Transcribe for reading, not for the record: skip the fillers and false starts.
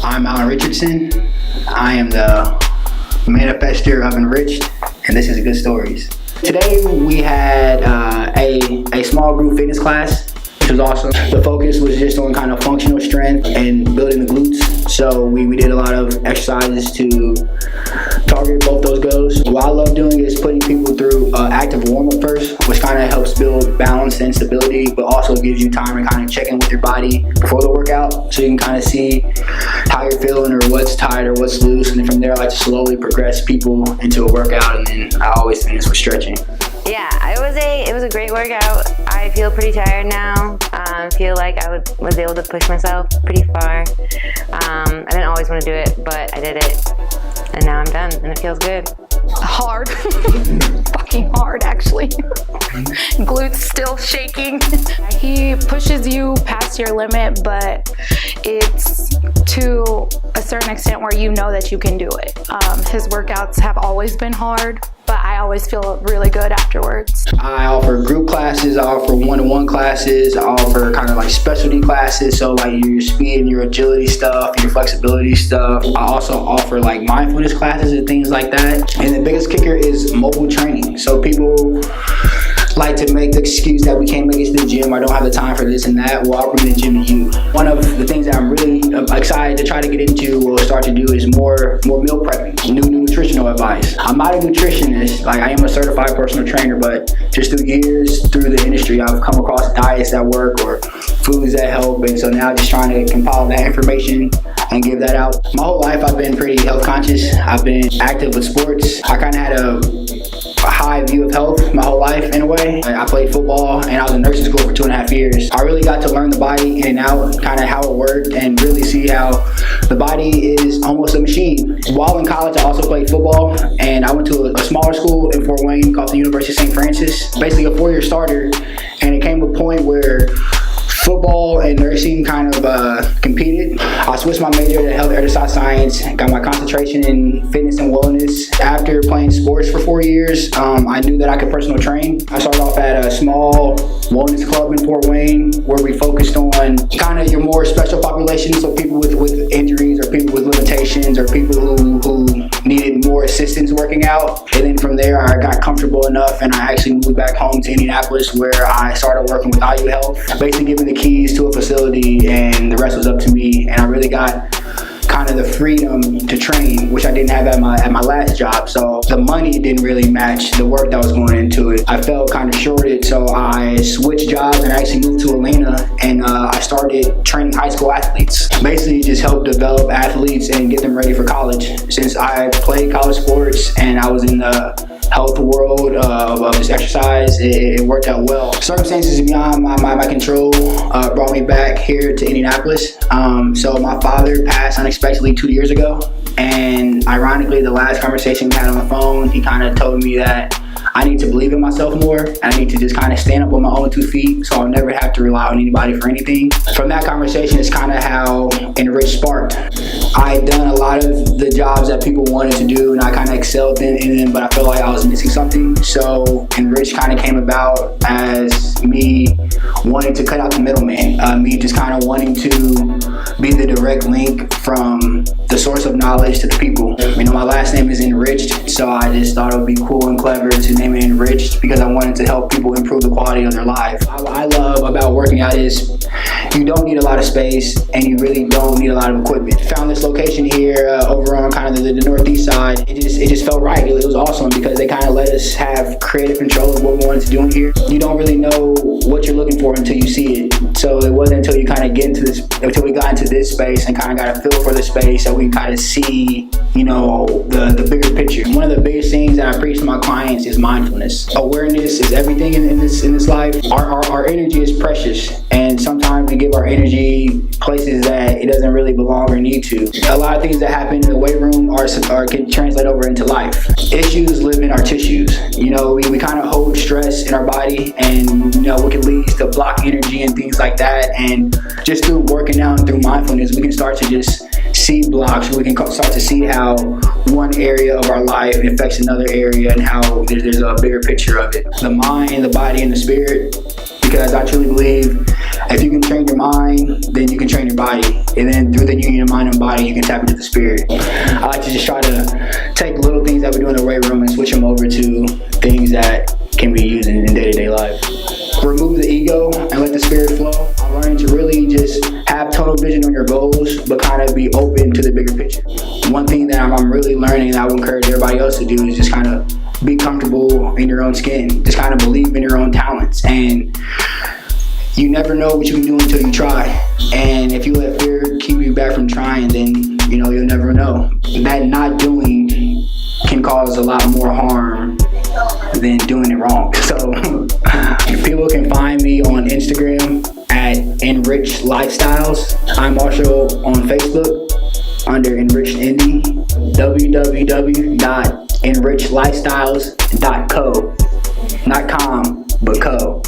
I'm Allen Richardson. I am the manifester of Enriched, and this is Good Stories. Today we had a small group fitness class, which was awesome. The focus was just on kind of functional strength and building the glutes. So we did a lot of exercises to target both those goals. What I love doing is putting people through active warm-up first, which kind of helps build balance and stability, but also gives you time to kind of check in with your body before the workout, so you can kind of see how you're feeling or what's tight or what's loose. And then from there, I like to slowly progress people into a workout, and then I always finish with stretching. Yeah, it was a great workout. I feel pretty tired now. I feel like I was able to push myself pretty far. I didn't always want to do it, but I did it, and now I'm done, and it feels good. Hard. Fucking hard, actually. Glutes still shaking. He pushes you past your limit, but it's to a certain extent where you know that you can do it. His workouts have always been hard, but I always feel really good afterwards. I offer group classes, I offer one-on-one classes, I offer kind of like specialty classes, so like your speed and your agility stuff, your flexibility stuff. I also offer like mindfulness classes and things like that. And the biggest kicker is mobile training. So people like to make the excuse that we can't make it to the gym, I don't have the time for this and that. Well, I'll bring the gym to you. One of the things that I'm really excited to try to get into or start to do is more meal prepping, new nutritional advice. I'm not a nutritionist, like I am a certified personal trainer, but just through years, through the industry, I've come across diets that work or foods that help, and so now just trying to compile that information and give that out. My whole life I've been pretty health conscious. I've been active with sports. I kind of had a high view of health my whole life in a way. I played football and I was in nursing school for 2.5 years. I really got to learn the body in and out, kind of how it worked, and really see how the body is almost a machine. While in college, I also played football, and I went to a smaller school in Fort Wayne called the University of St. Francis, basically a 4-year starter, and it came to a point where football and nursing kind of competed. I switched my major to health exercise science, got my concentration in fitness and wellness. After playing sports for 4 years, I knew that I could personal train. I started off at a small wellness club in Fort Wayne where we focused on kind of your more special population, so people with injuries or people with limitations or people who needed more assistance working out. And then from there, I got comfortable enough and I actually moved back home to Indianapolis, where I started working with IU Health, basically giving the keys to a facility, and the rest was up to me. And I really got kind of the freedom to train, which I didn't have at my last job. So the money didn't really match the work that was going into it. I felt kind of shorted, so I switched jobs and I actually moved to Atlanta, and I started training high school athletes. Basically just help develop athletes and get them ready for college. Since I played college sports and I was in the health world of this exercise, it worked out well. Circumstances beyond my control brought me back here to Indianapolis. So my father passed unexpectedly 2 years ago, and ironically, the last conversation we had on the phone, he kind of told me that I need to believe in myself more, and I need to just kind of stand up on my own 2 feet, so I'll never have to rely on anybody for anything. From that conversation is kind of how Enriched sparked. I had done a lot of the jobs that people wanted to do, and I kind of excelled in them, but I felt like I was missing something. So Enriched kind of came about as me wanting to cut out the middleman, me just kind of wanting to be the direct link from the source of knowledge to the people. You know, my last name is Enriched, so I just thought it would be cool and clever to name it Enriched because I wanted to help people improve the quality of their life. What I love about working out is you don't need a lot of space, and you really don't need a lot of equipment. Found this location here over on kind of the northeast side. It just felt right. It was awesome because they kind of let us have creative control of what we wanted to do in here. You don't really know what you're looking for until you see it. So it wasn't until you kind of until we got into this space and kind of got a feel for the space that we can kind of see, you know, the bigger picture. One of the biggest things that I preach to my clients is mindfulness. Awareness is everything in this life. Our energy is precious, and sometimes we give our energy places that it doesn't really belong or need to. A lot of things that happen in the weight room can translate over into life. Issues live in our tissues. You know, we kind of hold stress in our body, and you know, what can lead to block energy and things like that. And just through working out and through mindfulness, we can start to just see blocks. We can start to see how one area of our life affects another area, and how there's a bigger picture of it. The mind, the body, and the spirit. Because I truly believe If you can train your mind, then you can train your body. And then through the union of mind and body, you can tap into the spirit. I like to just try to take little things that we do in the weight room and switch them over to things that can be used in day-to-day life. Remove the ego and let the spirit flow. I'm learning to really just have tunnel vision on your goals, but kind of be open to the bigger picture. One thing that I'm really learning that I would encourage everybody else to do is just kind of be comfortable in your own skin. Just kind of believe in your own talents. And you never know what you can do until you try. And if you let fear keep you back from trying, then you'll never know. That not doing can cause a lot more harm than doing it wrong. So people can find me on Instagram at Enriched Lifestyles. I'm also on Facebook under Enriched Indy. www.enrichedlifestyles.co. Not com, but co.